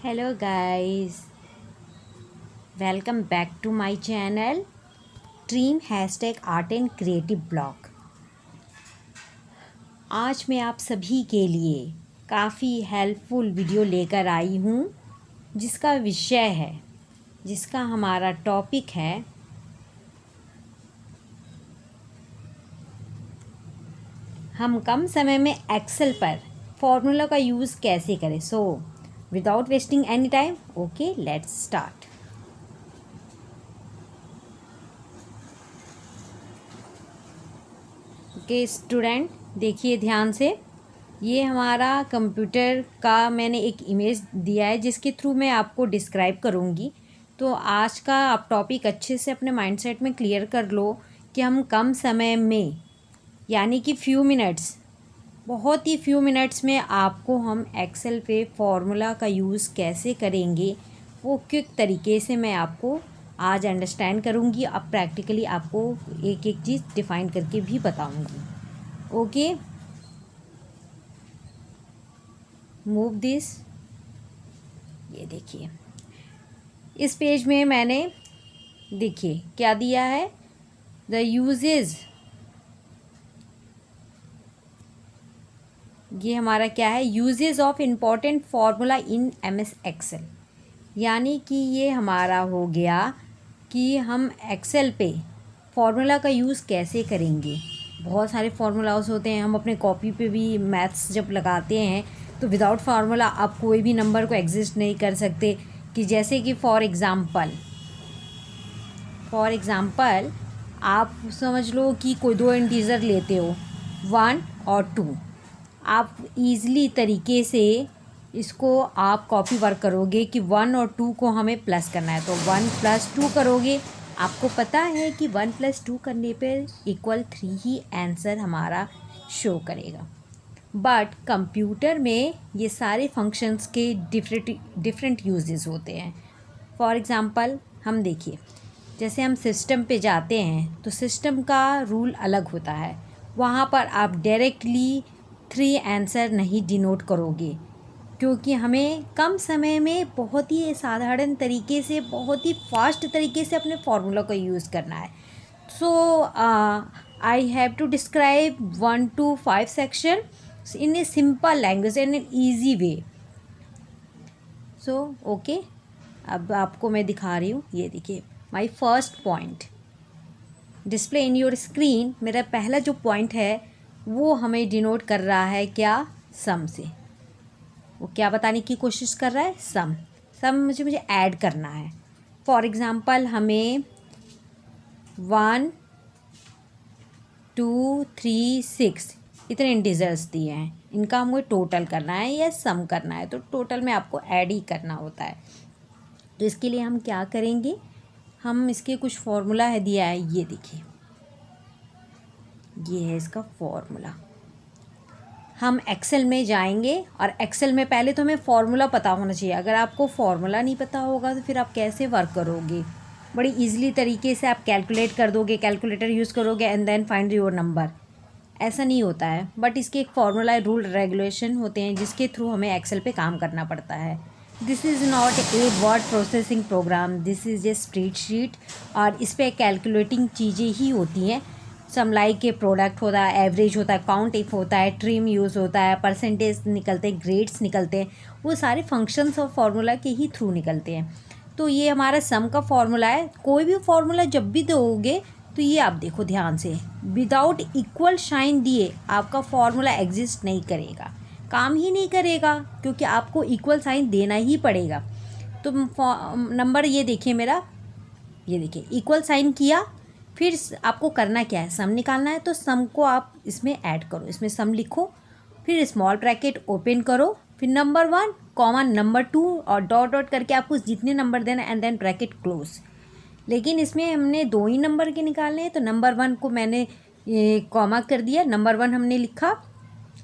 Hello guys, welcome back to my channel Dream #Art and Creative Blog। आज मैं आप सभी के लिए काफ़ी हेल्पफुल वीडियो लेकर आई हूँ जिसका विषय है, जिसका हमारा टॉपिक है हम कम समय में एक्सेल पर फॉर्मूला का यूज़ कैसे करें। So without wasting any time, okay let's start. Okay student, देखिए ध्यान से। ये हमारा कंप्यूटर का मैंने एक इमेज दिया है जिसके थ्रू मैं आपको डिस्क्राइब करूँगी। तो आज का आप टॉपिक अच्छे से अपने माइंडसेट में क्लियर कर लो कि हम कम समय में, यानी कि फ्यू मिनट्स, बहुत ही फ्यू मिनट्स में आपको हम एक्सेल पे फॉर्मूला का यूज़ कैसे करेंगे वो क्विक तरीके से मैं आपको आज अंडरस्टैंड करूँगी। अब प्रैक्टिकली आपको एक एक चीज़ डिफ़ाइन करके भी बताऊँगी। Okay, move this. ये देखिए, इस पेज में मैंने देखिए क्या दिया है, द यूजेज। ये हमारा क्या है, uses of important formula in MS Excel. यानी कि ये हमारा हो गया कि हम एक्सेल पे फार्मूला का यूज़ कैसे करेंगे। बहुत सारे फार्मूलाज होते हैं, हम अपने कॉपी पे भी मैथ्स जब लगाते हैं तो विदाउट फार्मूला आप कोई भी नंबर को एग्जिस्ट नहीं कर सकते। कि जैसे कि फॉर एग्ज़ाम्पल आप समझ लो कि कोई दो इंटीज़र लेते हो 1 और 2। आप ईज़िली तरीके से इसको आप कॉपी वर्क करोगे कि 1 और 2 को हमें प्लस करना है, तो 1 + 2 करोगे। आपको पता है कि 1 + 2 करने पर =3 ही आंसर हमारा शो करेगा। बट कंप्यूटर में ये सारे फंक्शंस के डिफरेंट यूजेस होते हैं। फॉर एग्ज़ाम्पल हम देखिए, जैसे हम सिस्टम पे जाते हैं तो सिस्टम का रूल अलग होता है। वहाँ पर आप डायरेक्टली 3 आंसर नहीं डिनोट करोगे, क्योंकि हमें कम समय में बहुत ही साधारण तरीके से, बहुत ही फास्ट तरीके से अपने फार्मूला का यूज़ करना है। So I have to describe 1 to 5 section in a simple language and an easy way. So okay, अब आपको मैं दिखा रही हूँ। ये देखिए, my first point display in your screen. मेरा पहला जो पॉइंट है वो हमें डिनोट कर रहा है क्या, सम से। वो क्या बताने की कोशिश कर रहा है, सम मुझे ऐड करना है। फॉर एग्ज़ाम्पल हमें 1 2 3 6 इतने इंटीजर्स दिए हैं, इनका हमको टोटल करना है या सम करना है। तो टोटल में आपको ऐड ही करना होता है। तो इसके लिए हम क्या करेंगे, हम इसके कुछ फार्मूला है दिया है, ये देखिए, ये है इसका फार्मूला। हम एक्सेल में जाएंगे और एक्सेल में पहले तो हमें फार्मूला पता होना चाहिए। अगर आपको फार्मूला नहीं पता होगा तो फिर आप कैसे वर्क करोगे। बड़ी इजीली तरीके से आप कैलकुलेट कर दोगे, कैलकुलेटर यूज़ करोगे and then find your number. ऐसा नहीं होता है, बट इसके एक फार्मूला, रूल, रेगुलेशन होते हैं जिसके थ्रू हमें एक्सेल पे काम करना पड़ता है। This is not a word processing program, this is a spreadsheet. और इस पर कैलकुलेटिंग चीज़ें ही होती हैं। समलाई के प्रोडक्ट होता है, एवरेज होता है, काउंट इफ होता है, ट्रिम यूज़ होता है, परसेंटेज निकलते हैं, ग्रेड्स निकलते हैं। वो सारे फंक्शंस और फार्मूला के ही थ्रू निकलते हैं। तो ये हमारा सम का फार्मूला है। कोई भी फार्मूला जब भी दोगे तो ये आप देखो ध्यान से, विदाउट इक्वल साइन दिए आपका फार्मूला एग्जिस्ट नहीं करेगा, काम ही नहीं करेगा, क्योंकि आपको इक्वल साइन देना ही पड़ेगा। तो नंबर ये देखिए मेरा, ये देखिए इक्वल साइन किया, फिर आपको करना क्या है, सम निकालना है। तो सम को आप इसमें ऐड करो, इसमें सम लिखो, फिर स्मॉल ब्रैकेट ओपन करो, फिर नंबर 1 कॉमा नंबर 2 और डॉट डॉट करके आपको जितने नंबर देना एंड देन ब्रैकेट क्लोज। लेकिन इसमें हमने 2 ही नंबर के निकालने हैं, तो नंबर 1 को मैंने कॉमा कर दिया, नंबर 1 हमने लिखा,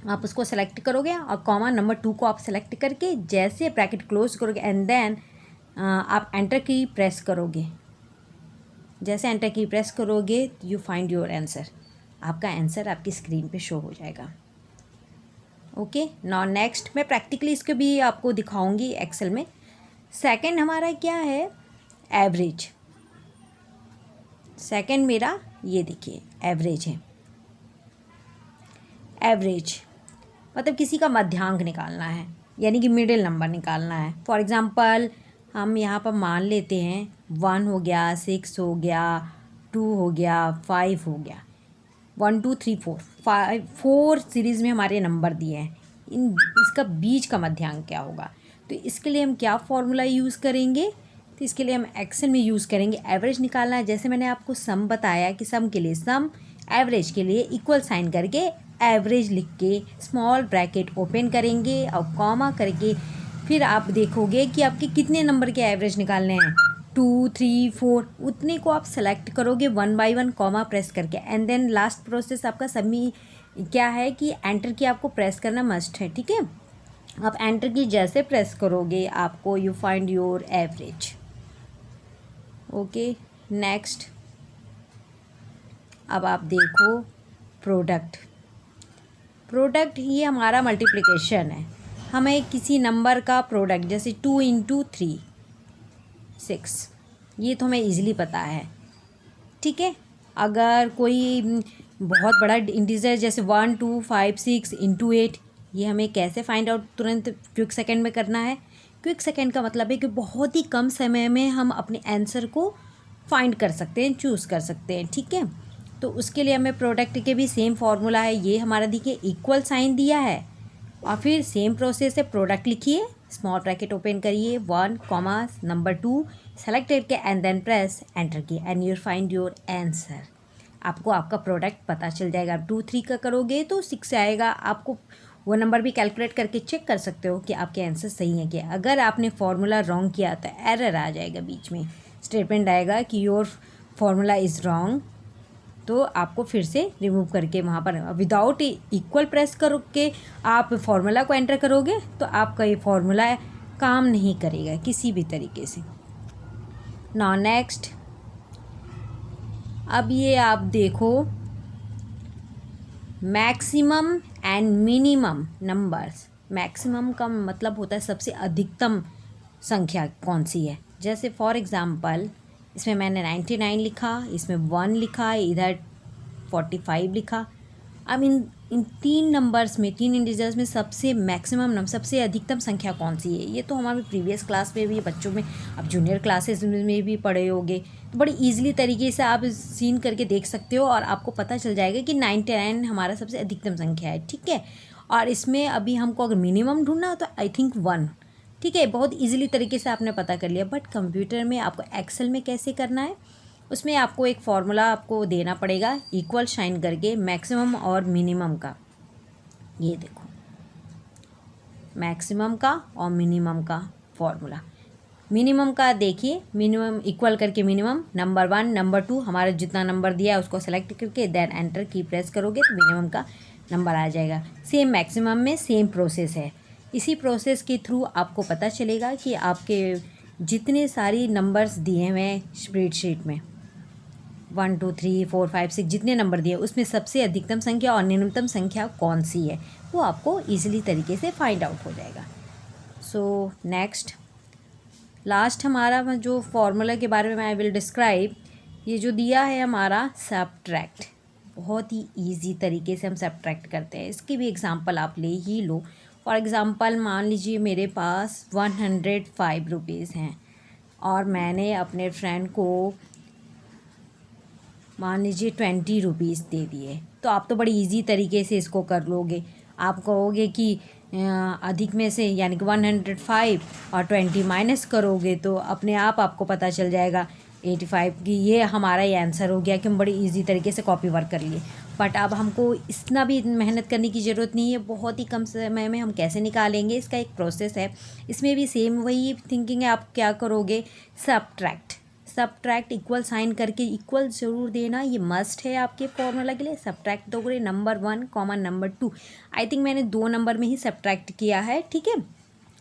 आप उसको सेलेक्ट करोगे और कॉमा नंबर 2 को आप सेलेक्ट करके जैसे ब्रैकेट क्लोज करोगे एंड देन आप एंटर की प्रेस करोगे। जैसे एंटर की प्रेस करोगे यू फाइंड योर आंसर, आपका आंसर आपकी स्क्रीन पे शो हो जाएगा। ओके, नाउ नेक्स्ट मैं प्रैक्टिकली इसको भी आपको दिखाऊंगी एक्सेल में। सेकंड हमारा क्या है, एवरेज। सेकंड मेरा ये देखिए एवरेज है। एवरेज मतलब किसी का मध्यांक निकालना है, यानी कि मिडिल नंबर निकालना है। फॉर एग्ज़ाम्पल हम यहाँ पर मान लेते हैं 1 हो गया, 6 हो गया, 2 हो गया, 5 हो गया, 1 2 3 4 5 4 सीरीज़ में हमारे नंबर दिए हैं। इसका बीच का मध्यांक क्या होगा, तो इसके लिए हम क्या फॉर्मूला यूज़ करेंगे, तो इसके लिए हम एक्सेल में यूज़ करेंगे। एवरेज निकालना है, जैसे मैंने आपको सम बताया कि सम के लिए सम, एवरेज के लिए इक्वल साइन करके एवरेज लिख के स्मॉल ब्रैकेट ओपन करेंगे और कॉमा करके फिर आप देखोगे कि आपके कितने नंबर के एवरेज निकालने हैं, 2 3 4, उतने को आप सेलेक्ट करोगे 1 बाय 1 कॉमा प्रेस करके। एंड देन लास्ट प्रोसेस आपका सबमी क्या है कि एंटर की आपको प्रेस करना मस्ट है, ठीक है। आप एंटर की जैसे प्रेस करोगे आपको you find your average. Okay, next अब आप देखो प्रोडक्ट। प्रोडक्ट ये हमारा मल्टीप्लिकेशन है। हमें किसी नंबर का प्रोडक्ट, जैसे 2 × 3 6, ये तो हमें ईज़िली पता है, ठीक है। अगर कोई बहुत बड़ा इंटीजर जैसे 1 2 5 6 × 8, ये हमें कैसे फाइंड आउट, तुरंत क्विक सेकंड में करना है। क्विक सेकंड का मतलब है कि बहुत ही कम समय में हम अपने आंसर को फाइंड कर सकते हैं, चूज़ कर सकते हैं, ठीक है। तो उसके लिए हमें प्रोडक्ट के भी सेम फार्मूला है। ये हमारा देखिए इक्वल साइन दिया है और फिर सेम प्रोसेस है, प्रोडक्ट लिखिए, स्मॉल ब्रैकेट ओपन करिए, 1 कॉमा नंबर 2 सेलेक्ट करके एंड देन प्रेस एंटर की and you find your answer. आपको आपका प्रोडक्ट पता चल जाएगा। 2 3 का करोगे तो 6 आएगा। आपको वो नंबर भी कैलकुलेट करके चेक कर सकते हो कि आपके आंसर सही है क्या। अगर आपने फार्मूला रॉन्ग किया तो एरर आ जाएगा, बीच में स्टेटमेंट आएगा कि योर फार्मूला इज़ रॉन्ग, तो आपको फिर से रिमूव करके वहाँ पर विदाउट इक्वल प्रेस करके आप फार्मूला को एंटर करोगे तो आपका ये फार्मूला काम नहीं करेगा किसी भी तरीके से। नाउ नेक्स्ट, अब ये आप देखो maximum and minimum numbers. Maximum का मतलब होता है सबसे अधिकतम संख्या कौन सी है। जैसे फॉर एग्ज़ाम्पल इसमें मैंने 99 लिखा, इसमें 1 लिखा, इधर 45 लिखा। अब इन 3 नंबर्स में, 3 इंटीजर्स में सबसे मैक्सिमम नंबर, सबसे अधिकतम संख्या कौन सी है। ये तो हमारे प्रीवियस क्लास में भी, बच्चों में, अब जूनियर क्लासेस में भी पढ़े होंगे, तो बड़ी ईजिली तरीके से आप सीन करके देख सकते हो और आपको पता चल जाएगा कि 99 हमारा सबसे अधिकतम संख्या है, ठीक है। और इसमें अभी हमको अगर मिनिमम ढूंढना हो तो आई थिंक 1, ठीक है। बहुत ईजिली तरीके से आपने पता कर लिया। बट कंप्यूटर में आपको एक्सेल में कैसे करना है, उसमें आपको एक फार्मूला आपको देना पड़ेगा इक्वल साइन करके मैक्सिमम और मिनिमम का। ये देखो मैक्सिमम का और मिनिमम का फार्मूला। मिनिमम का देखिए, मिनिमम इक्वल करके मिनिमम नंबर 1 नंबर 2 हमारा जितना नंबर दिया है उसको सेलेक्ट करके देन एंटर की प्रेस करोगे तो मिनिमम का नंबर आ जाएगा। सेम मैक्सिमम में सेम प्रोसेस है। इसी प्रोसेस के थ्रू आपको पता चलेगा कि आपके जितने सारी नंबर्स दिए हुए हैं स्प्रेडशीट में 1 2 3 4 5 6 जितने नंबर दिए उसमें सबसे अधिकतम संख्या और न्यूनतम संख्या कौन सी है वो आपको ईजिली तरीके से फाइंड आउट हो जाएगा। सो नेक्स्ट, लास्ट हमारा जो फॉर्मूला के बारे में आई विल डिस्क्राइब, ये जो दिया है हमारा सब्ट्रैक्ट। बहुत ही ईजी तरीके से हम सब्ट्रैक्ट करते हैं। इसकी भी एग्जांपल आप ले ही लो। फॉर एग्ज़ाम्पल मान लीजिए मेरे पास 105 रुपीज़ हैं और मैंने अपने फ्रेंड को मान लीजिए 20 रुपीज़ दे दिए, तो आप तो बड़ी इजी तरीके से इसको कर लोगे। आप कहोगे कि अधिक में से यानी कि 105 और 20 माइनस करोगे तो अपने आप आपको पता चल जाएगा 85 की ये हमारा ये आंसर हो गया कि हम बड़ी इजी तरीके से कॉपी वर्क कर लिए। बट अब हमको इतना भी मेहनत करने की ज़रूरत नहीं है। बहुत ही कम समय में हम कैसे निकालेंगे, इसका एक प्रोसेस है। इसमें भी सेम वही थिंकिंग है। आप क्या करोगे, सब्ट्रैक्ट इक्वल साइन करके इक्वल ज़रूर देना, ये मस्ट है आपके फॉर्मूला के लिए। सब्ट्रैक्ट दोगे number 1 comma number 2। I think मैंने 2 नंबर में ही सब्ट्रैक्ट किया है, ठीक है,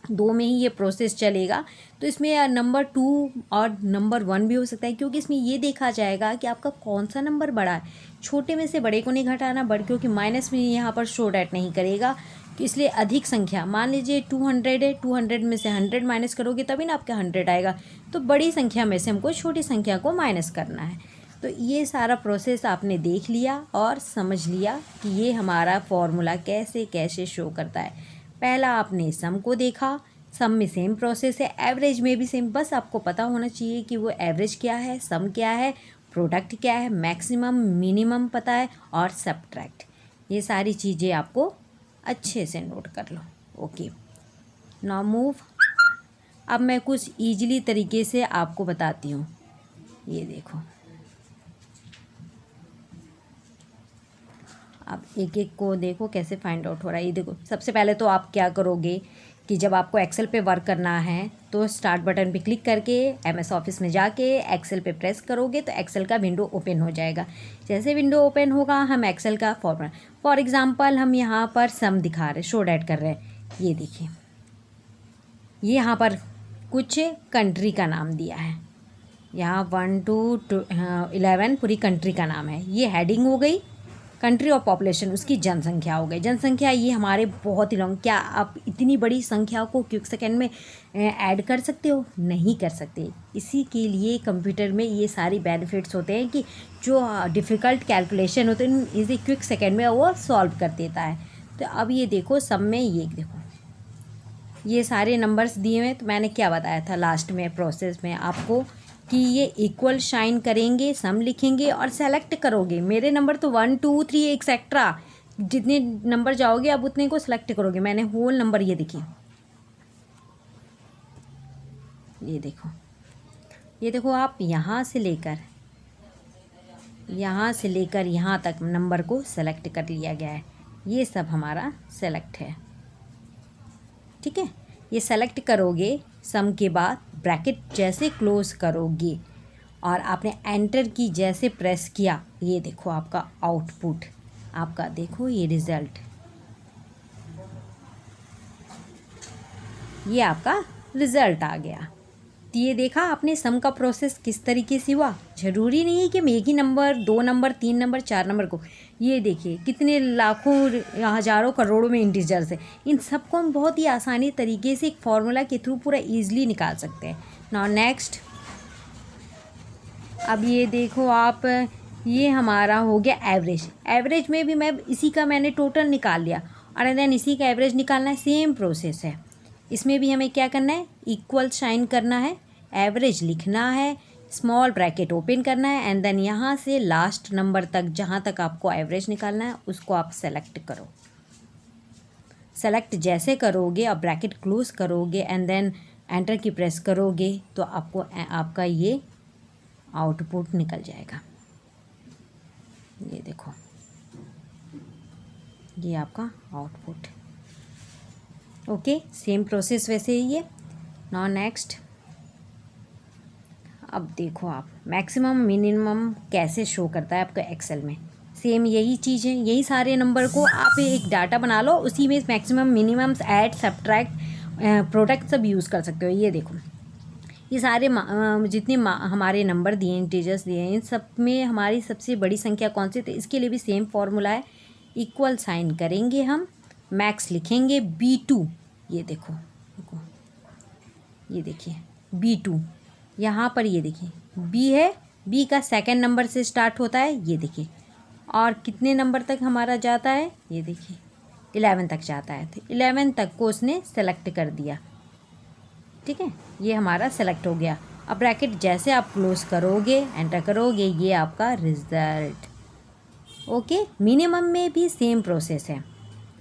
2 में ही ये प्रोसेस चलेगा। तो इसमें नंबर 2 और नंबर 1 भी हो सकता है, क्योंकि इसमें ये देखा जाएगा कि आपका कौन सा नंबर बड़ा है। छोटे में से बड़े को नहीं घटाना, क्योंकि माइनस में यहाँ पर शो डैट नहीं करेगा तो इसलिए अधिक संख्या, मान लीजिए 200 है, 200 में से 100 माइनस करोगे तभी ना आपका 100 आएगा। तो बड़ी संख्या में से हमको छोटी संख्या को माइनस करना है। तो ये सारा प्रोसेस आपने देख लिया और समझ लिया कि ये हमारा फॉर्मूला कैसे कैसे शो करता है। पहला आपने सम को देखा, सम में सेम प्रोसेस है, एवरेज में भी सेम, बस आपको पता होना चाहिए कि वो एवरेज क्या है, सम क्या है, प्रोडक्ट क्या है, मैक्सिमम मिनिमम पता है और सबट्रैक्ट। ये सारी चीज़ें आपको अच्छे से नोट कर लो। Okay, now move. अब मैं कुछ ईजिली तरीके से आपको बताती हूँ। ये देखो, अब एक एक को देखो कैसे फाइंड आउट हो रहा है। ये देखो, सबसे पहले तो आप क्या करोगे कि जब आपको एक्सेल पे वर्क करना है तो स्टार्ट बटन पे क्लिक करके एमएस ऑफिस में जाके एक्सेल पे प्रेस करोगे तो एक्सेल का विंडो ओपन हो जाएगा। जैसे विंडो ओपन होगा हम एक्सेल का फॉर्मूला, फॉर एग्जांपल हम यहाँ पर सम दिखा रहे, शो डैट कर रहे हैं। ये देखिए, ये यहाँ पर कुछ कंट्री का नाम दिया है, यहाँ 1 to 11 पूरी कंट्री का नाम है। ये हेडिंग हो गई, कंट्री और पॉपुलेशन उसकी जनसंख्या हो गई। जनसंख्या ये हमारे बहुत ही लॉन्ग, क्या आप इतनी बड़ी संख्या को क्विक सेकेंड में ऐड कर सकते हो? नहीं कर सकते। इसी के लिए कंप्यूटर में ये सारी बेनिफिट्स होते हैं कि जो डिफ़िकल्ट कैलकुलेशन होते हैं इसे क्विक सेकेंड में वो सॉल्व कर देता है। तो अब ये देखो, सब में ये देखो ये सारे नंबर्स दिए हुए। तो मैंने क्या बताया था लास्ट में प्रोसेस में आपको कि ये इक्वल शाइन करेंगे, सम लिखेंगे और सेलेक्ट करोगे। मेरे नंबर तो 1 2 3 एक्सेट्रा, जितने नंबर जाओगे आप उतने को सेलेक्ट करोगे। मैंने होल नंबर ये देखिए, ये देखो, ये देखो, आप यहाँ से लेकर यहाँ तक नंबर को सेलेक्ट कर लिया गया है। ये सब हमारा सेलेक्ट है, ठीक है। ये सेलेक्ट करोगे, सम के बाद ब्रैकेट जैसे क्लोज करोगे और आपने एंटर की जैसे प्रेस किया, ये देखो आपका आउटपुट, आपका देखो ये रिज़ल्ट, ये आपका रिज़ल्ट आ गया। तो ये देखा आपने सम का प्रोसेस किस तरीके से हुआ। ज़रूरी नहीं है कि हम एक ही नंबर, 2 नंबर, 3 नंबर, 4 नंबर को, ये देखिए कितने लाखों हज़ारों करोड़ों में इंटीजर्स है। इन सबको हम बहुत ही आसानी तरीके से एक फार्मूला के थ्रू पूरा ईजिली निकाल सकते हैं। नाउ नेक्स्ट, अब ये देखो आप, ये हमारा हो गया एवरेज। एवरेज में भी मैंने टोटल निकाल लिया और देन इसी का एवरेज निकालना है। सेम प्रोसेस है, इसमें भी हमें क्या करना है, इक्वल साइन करना है, एवरेज लिखना है, स्मॉल ब्रैकेट ओपन करना है एंड देन यहाँ से लास्ट नंबर तक जहाँ तक आपको एवरेज निकालना है उसको आप सेलेक्ट करो। सेलेक्ट जैसे करोगे और ब्रैकेट क्लोज करोगे एंड देन एंटर की प्रेस करोगे तो आपको आपका ये आउटपुट निकल जाएगा। ये देखो, ये आपका आउटपुट। ओके, सेम प्रोसेस वैसे ही है। नाउ नेक्स्ट, अब देखो आप मैक्सिमम मिनिमम कैसे शो करता है आपका एक्सेल में। सेम यही चीज़ है, यही सारे नंबर को आप एक डाटा बना लो, उसी में मैक्सिमम मिनिमम्स, ऐड, सब्ट्रैक्ट, प्रोडक्ट सब यूज़ कर सकते हो। ये देखो, ये सारे जितने हमारे नंबर दिए हैं, इंटीजर्स दिए हैं, इन सब में हमारी सबसे बड़ी संख्या कौन सी, तो इसके लिए भी सेम फॉर्मूला है। इक्वल साइन करेंगे हम, मैक्स लिखेंगे B2। ये देखो, ये देखिए B2, यहाँ पर ये देखिए B है, B का सेकंड नंबर से स्टार्ट होता है, ये देखिए, और कितने नंबर तक हमारा जाता है, ये देखिए 11 तक जाता है। तो 11 तक को उसने सेलेक्ट कर दिया, ठीक है, ये हमारा सेलेक्ट हो गया। अब ब्रैकेट जैसे आप क्लोज करोगे, एंटर करोगे, ये आपका रिजल्ट। ओके, मिनिमम में भी सेम प्रोसेस है,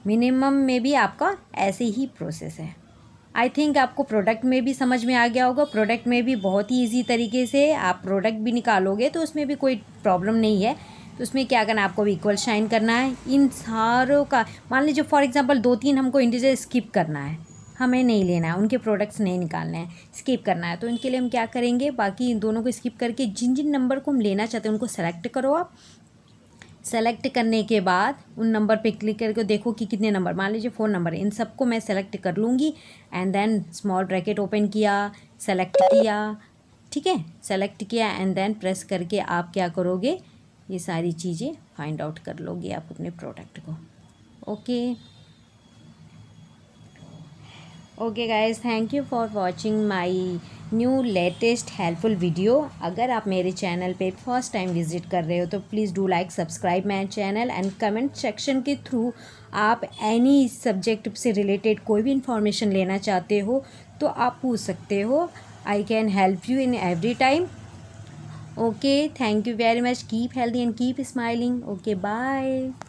मिनिमम में भी आपका ऐसे ही प्रोसेस है। आई थिंक आपको प्रोडक्ट में भी समझ में आ गया होगा। प्रोडक्ट में भी बहुत ही ईजी तरीके से आप प्रोडक्ट भी निकालोगे तो उसमें भी कोई प्रॉब्लम नहीं है। तो उसमें क्या करना है, आपको भी इक्वल साइन करना है। इन सारों का, मान लीजिए फॉर एग्जांपल 2-3 हमको इंटीजर स्किप करना है, हमें नहीं लेना है, उनके प्रोडक्ट्स नहीं निकालने हैं, स्किप करना है, तो इनके लिए हम क्या करेंगे, बाकी इन दोनों को स्किप करके जिन जिन नंबर को हम लेना चाहते हैं उनको सेलेक्ट करो आप। सेलेक्ट करने के बाद उन नंबर पे क्लिक करके देखो कि कितने नंबर, मान लीजिए 4 नंबर है, इन सबको मैं सेलेक्ट कर लूँगी and then small bracket open किया, सेलेक्ट किया, ठीक है, सेलेक्ट किया एंड देन प्रेस करके आप क्या करोगे, ये सारी चीज़ें फाइंड आउट कर लोगे आप अपने प्रोडक्ट को। Okay, okay guys, thank you for watching my new latest helpful video. अगर आप मेरे चैनल पे फर्स्ट टाइम विजिट कर रहे हो तो please do like subscribe my channel and comment section के थ्रू आप एनी सब्जेक्ट से रिलेटेड कोई भी इंफॉर्मेशन लेना चाहते हो तो आप पूछ सकते हो। I can help you in every time. Okay, thank you very much. Keep healthy and keep smiling. Okay, bye.